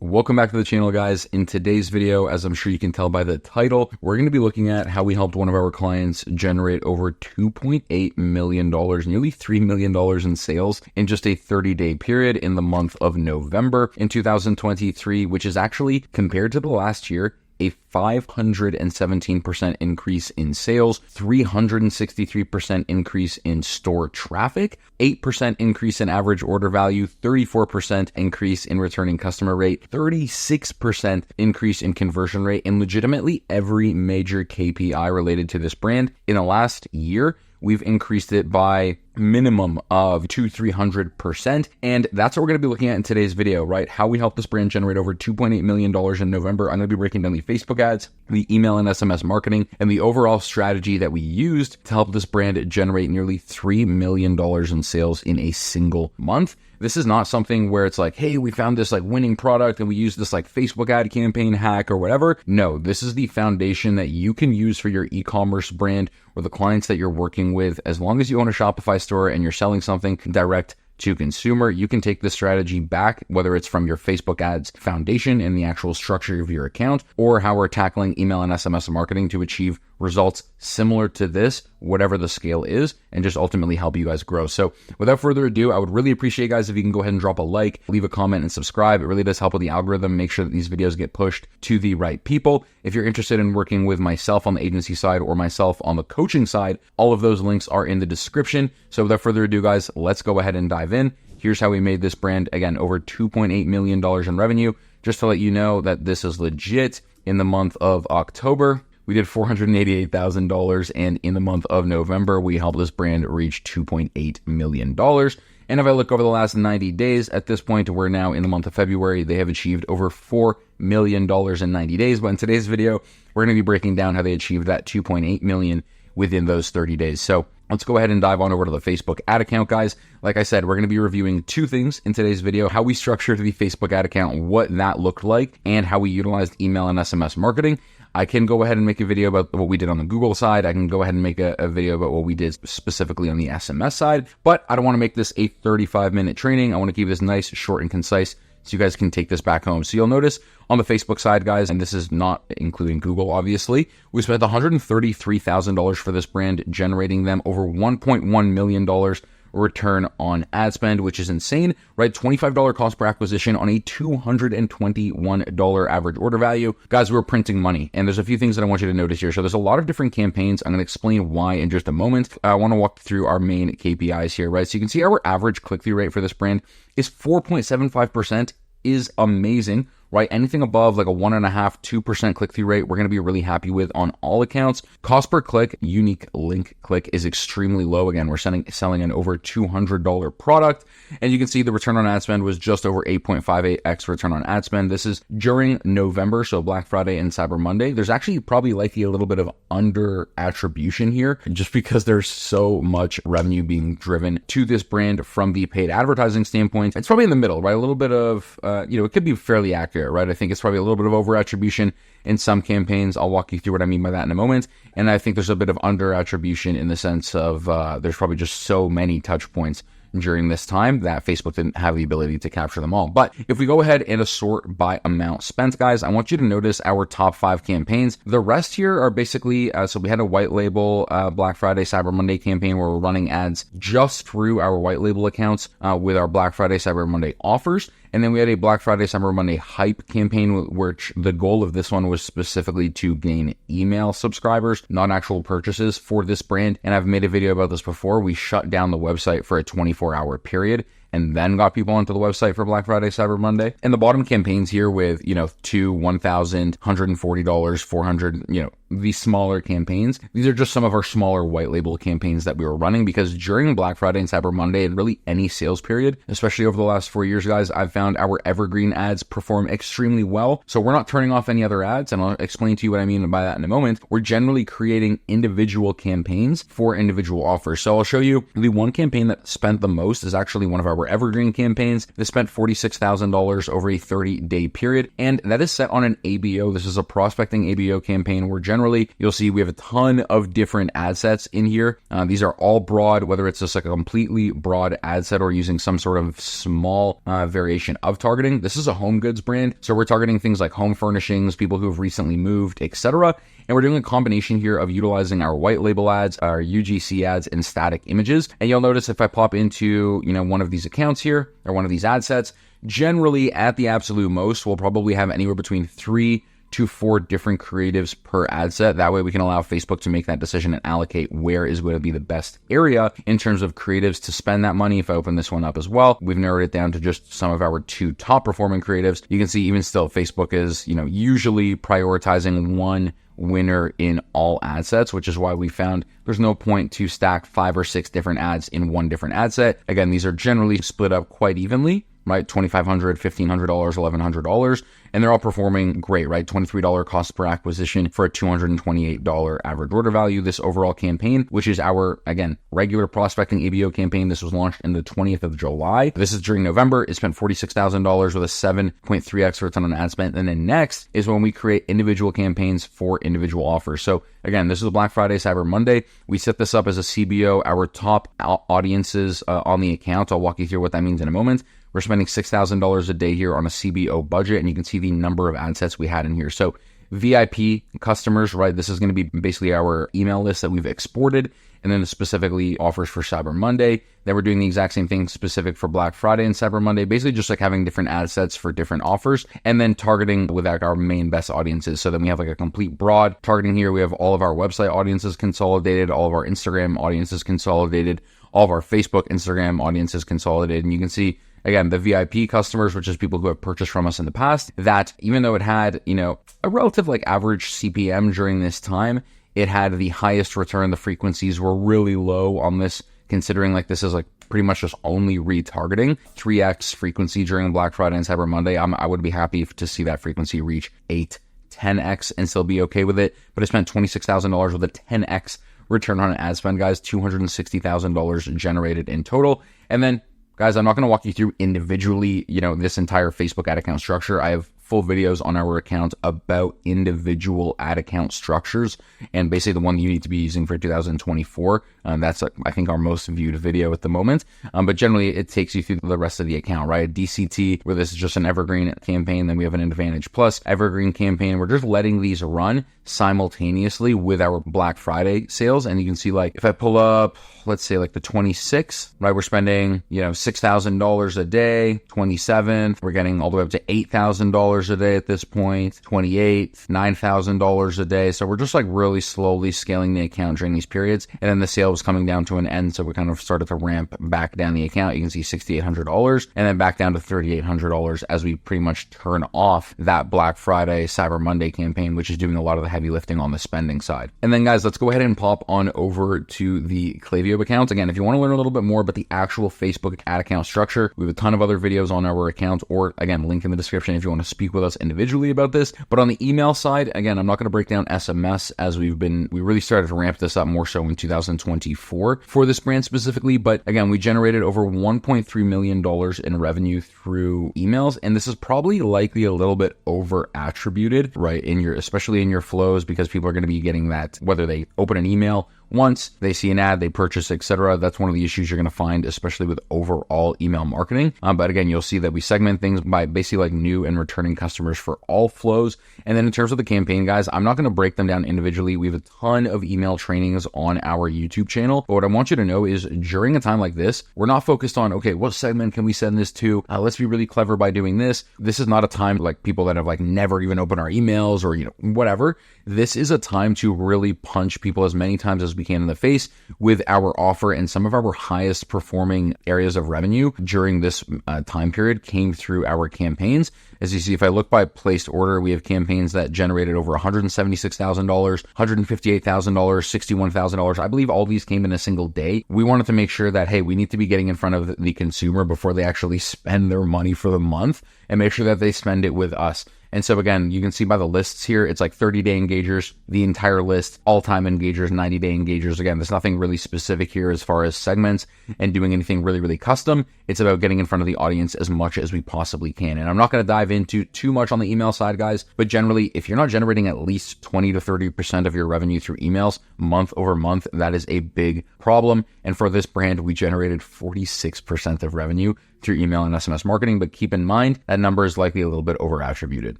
Welcome back to the channel, guys. In today's video, as I'm sure you can tell by the title, we're going to be looking at how we helped one of our clients generate over $2.8 million, nearly $3 million in sales in just a 30-day period in the month of November in 2023, which is actually, compared to the last year, a 517% increase in sales, 363% increase in store traffic, 8% increase in average order value, 34% increase in returning customer rate, 36% increase in conversion rate, and legitimately every major KPI related to this brand. In the last year, we've increased it by minimum of 200-300%. And that's what we're going to be looking at in today's video, right? How we help this brand generate over $2.8 million in November. I'm going to be breaking down the Facebook ads, the email and SMS marketing, and the overall strategy that we used to help this brand generate nearly $3 million in sales in a single month. This is not something where it's like, hey, we found this like winning product and we use this like Facebook ad campaign hack or whatever. No, this is the foundation that you can use for your e-commerce brand or the clients that you're working with. As long as you own a Shopify store and you're selling something direct to consumer, you can take this strategy back, whether it's from your Facebook ads foundation and the actual structure of your account, or how we're tackling email and SMS marketing to achieve results similar to this, whatever the scale is, and just ultimately help you guys grow. So without further ado, I would really appreciate, guys, if you can go ahead and drop a like, leave a comment, and subscribe. It really does help with the algorithm, make sure that these videos get pushed to the right people. If you're interested in working with myself on the agency side or myself on the coaching side, all of those links are in the description. So without further ado, guys, let's go ahead and dive in. Here's how we made this brand, again, over $2.8 million in revenue. Just to let you know that this is legit. In the month of October, we did $488,000, and in the month of November, we helped this brand reach $2.8 million. And if I look over the last 90 days, at this point, we're now in the month of February, they have achieved over $4 million in 90 days. But in today's video, we're going to be breaking down how they achieved that $2.8 million within those 30 days. So let's go ahead and dive on over to the Facebook ad account, guys. Like I said, we're going to be reviewing two things in today's video: how we structured the Facebook ad account, what that looked like, and how we utilized email and SMS marketing. I can go ahead and make a video about what we did on the Google side. I can go ahead and make a video about what we did specifically on the SMS side, but I don't want to make this a 35-minute training. I want to keep this nice, short, and concise so you guys can take this back home. So you'll notice on the Facebook side, guys, and this is not including Google, obviously, we spent $133,000 for this brand, generating them over $1.1 million return on ad spend, which is insane, right? $25 cost per acquisition on a $221 average order value. Guys, we're printing money, and there's a few things that I want you to notice here. So there's a lot of different campaigns. I'm going to explain why in just a moment. I want to walk through our main KPIs here, right? So you can see our average click-through rate for this brand is 4.75%, is amazing, right? Anything above like a 1.5-2% click-through rate, we're going to be really happy with on all accounts. Cost per click, unique link click, is extremely low. Again, we're selling an over $200 product, and you can see the return on ad spend was just over 8.58x return on ad spend. This is during November, so Black Friday and Cyber Monday. There's actually probably likely a little bit of under attribution here, just because there's so much revenue being driven to this brand from the paid advertising standpoint. It's probably in the middle, right? A little bit of, it could be fairly accurate, right? I think it's probably a little bit of over attribution in some campaigns. I'll walk you through what I mean by that in a moment. And I think there's a bit of under attribution in the sense of there's probably just so many touch points during this time that Facebook didn't have the ability to capture them all. But if we go ahead and assort by amount spent, guys, I want you to notice our top 5 campaigns. The rest here are basically, so we had a white label Black Friday, Cyber Monday campaign where we're running ads just through our white label accounts with our Black Friday, Cyber Monday offers. And then we had a Black Friday, Cyber Monday hype campaign, which the goal of this one was specifically to gain email subscribers, not actual purchases for this brand. And I've made a video about this before. We shut down the website for a 24-hour period and then got people onto the website for Black Friday, Cyber Monday. And the bottom campaigns here with, $2, $1,000, $140, $400, these smaller campaigns. These are just some of our smaller white label campaigns that we were running, because during Black Friday and Cyber Monday and really any sales period, especially over the last 4 years, guys, I've found our evergreen ads perform extremely well. So we're not turning off any other ads, and I'll explain to you what I mean by that in a moment. We're generally creating individual campaigns for individual offers. So I'll show you the one campaign that spent the most is actually one of our our evergreen campaigns. This spent $46,000 over a 30-day period, and that is set on an ABO. This is a prospecting ABO campaign where generally you'll see we have a ton of different ad sets in here. These are all broad, whether it's just like a completely broad ad set or using some sort of small variation of targeting. This is a home goods brand, so we're targeting things like home furnishings, people who have recently moved, etc. And we're doing a combination here of utilizing our white label ads, our UGC ads, and static images. And you'll notice if I pop into, one of these accounts here or one of these ad sets, generally at the absolute most, we'll probably have anywhere between 3 to 4 different creatives per ad set. That way we can allow Facebook to make that decision and allocate where is going to be the best area in terms of creatives to spend that money. If I open this one up as well, we've narrowed it down to just some of our 2 top performing creatives. You can see even still Facebook is, usually prioritizing one winner in all ad sets, which is why we found there's no point to stack 5 or 6 different ads in one different ad set. Again, these are generally split up quite evenly, right? $2,500, $1,500, $1,100, and they're all performing great, right? $23 cost per acquisition for a $228 average order value. This overall campaign, which is our, again, regular prospecting ABO campaign, this was launched in the 20th of July. This is during November. It spent $46,000 with a 7.3x return on ad spend. And then next is when we create individual campaigns for individual offers. So again, this is a Black Friday, Cyber Monday. We set this up as a CBO, our top audiences on the account. I'll walk you through what that means in a moment. We're spending $6,000 a day here on a CBO budget, and you can see the number of ad sets we had in here. So VIP customers, right? This is going to be basically our email list that we've exported, and then specifically offers for Cyber Monday. Then we're doing the exact same thing specific for Black Friday and Cyber Monday, basically just like having different ad sets for different offers, and then targeting with our main best audiences. So then we have like a complete broad targeting here. We have all of our website audiences consolidated, all of our Instagram audiences consolidated, all of our Facebook, Instagram audiences consolidated, and you can see again, the VIP customers, which is people who have purchased from us in the past, that even though it had, a relative like average CPM during this time, it had the highest return. The frequencies were really low on this, considering like this is like pretty much just only retargeting. 3x frequency during Black Friday and Cyber Monday. I would be happy to see that frequency reach 8, 10x and still be okay with it. But I spent $26,000 with a 10x return on ad spend, guys. $260,000 generated in total. And then, guys, I'm not going to walk you through individually, this entire Facebook ad account structure. I have full videos on our account about individual ad account structures, and basically the one you need to be using for 2024. That's, I think, our most viewed video at the moment. But generally, it takes you through the rest of the account, right? DCT, where this is just an evergreen campaign. Then we have an Advantage Plus evergreen campaign. We're just letting these run simultaneously with our Black Friday sales. And you can see, like, if I pull up, let's say like the 26th, right? We're spending, $6,000 a day. 27th, we're getting all the way up to $8,000 a day at this point. 28th, $9,000 a day. So we're just like really slowly scaling the account during these periods. And then the sale was coming down to an end. So we kind of started to ramp back down the account. You can see $6,800 and then back down to $3,800 as we pretty much turn off that Black Friday, Cyber Monday campaign, which is doing a lot of the heavy lifting on the spending side. And then, guys, let's go ahead and pop on over to the Klaviyo account. Again, if you want to learn a little bit more about the actual Facebook ad account structure, we have a ton of other videos on our account, or again, link in the description if you want to speak with us individually about this. But on the email side, again, I'm not going to break down SMS as we really started to ramp this up more so in 2024 for this brand specifically. But again, we generated over $1.3 million in revenue through emails. And this is probably likely a little bit over attributed, right? Especially in your flows, because people are going to be getting that, whether they open an email once, they see an ad, they purchase, etc. That's one of the issues you're going to find, especially with overall email marketing. But again, you'll see that we segment things by basically like new and returning customers for all flows. And then in terms of the campaign, guys, I'm not going to break them down individually. We have a ton of email trainings on our YouTube channel. But what I want you to know is during a time like this, we're not focused on, okay, what segment can we send this to? Let's be really clever by doing this. This is not a time like people that have like never even opened our emails or, whatever. This is a time to really punch people as many times as we can in the face with our offer, and some of our highest performing areas of revenue during this time period came through our campaigns. As you see, if I look by placed order, we have campaigns that generated over $176,000, $158,000, $61,000. I believe all these came in a single day. We wanted to make sure that, hey, we need to be getting in front of the consumer before they actually spend their money for the month, and make sure that they spend it with us. And so again, you can see by the lists here, it's like 30-day engagers, the entire list, all-time engagers, 90-day engagers. Again, there's nothing really specific here as far as segments and doing anything really, really custom. It's about getting in front of the audience as much as we possibly can. And I'm not going to dive into too much on the email side, guys, but generally, if you're not generating at least 20 to 30% of your revenue through emails month over month, that is a big problem. And for this brand, we generated 46% of revenue through email and SMS marketing, but keep in mind that number is likely a little bit over attributed.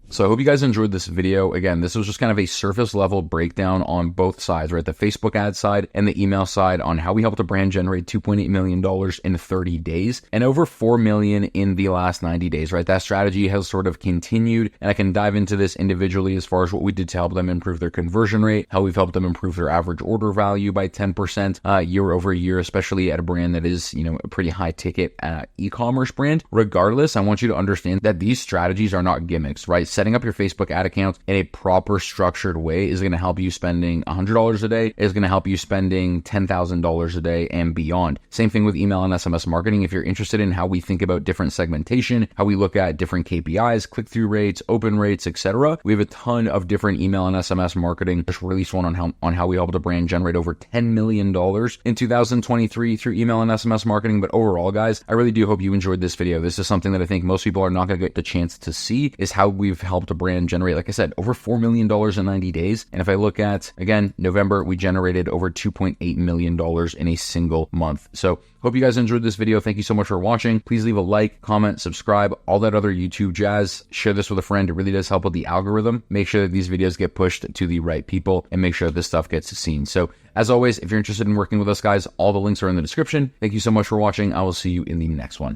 So I hope you guys enjoyed this video. Again, this was just kind of a surface level breakdown on both sides, right? The Facebook ad side and the email side on how we helped a brand generate $2.8 million in 30 days and over $4 million in the last 90 days, right? That strategy has sort of continued, and I can dive into this individually as far as what we did to help them improve their conversion rate, how we've helped them improve their average order value by 10% year over year, especially at a brand that is, a pretty high ticket e-commerce brand. Regardless, I want you to understand that these strategies are not gimmicks, right? Setting up your Facebook ad account in a proper structured way is going to help you spending $100 a day, is going to help you spending $10,000 a day and beyond. Same thing with email and SMS marketing. If you're interested in how we think about different segmentation, how we look at different KPIs, click-through rates, open rates, etc., we have a ton of different email and SMS marketing. Just released one on how we helped a brand generate over $10 million in 2023 through email and SMS marketing. But overall, guys, I really do hope you enjoyed this video. This is something that I think most people are not going to get the chance to see, is how we've helped a brand generate, like I said, over $4 million in 90 days. And if I look at, again, November, we generated over $2.8 million in a single month. So hope you guys enjoyed this video. Thank you so much for watching. Please leave a like, comment, subscribe, all that other YouTube jazz. Share this with a friend. It really does help with the algorithm. Make sure that these videos get pushed to the right people and make sure that this stuff gets seen. So as always, if you're interested in working with us, guys, all the links are in the description. Thank you so much for watching. I will see you in the next one.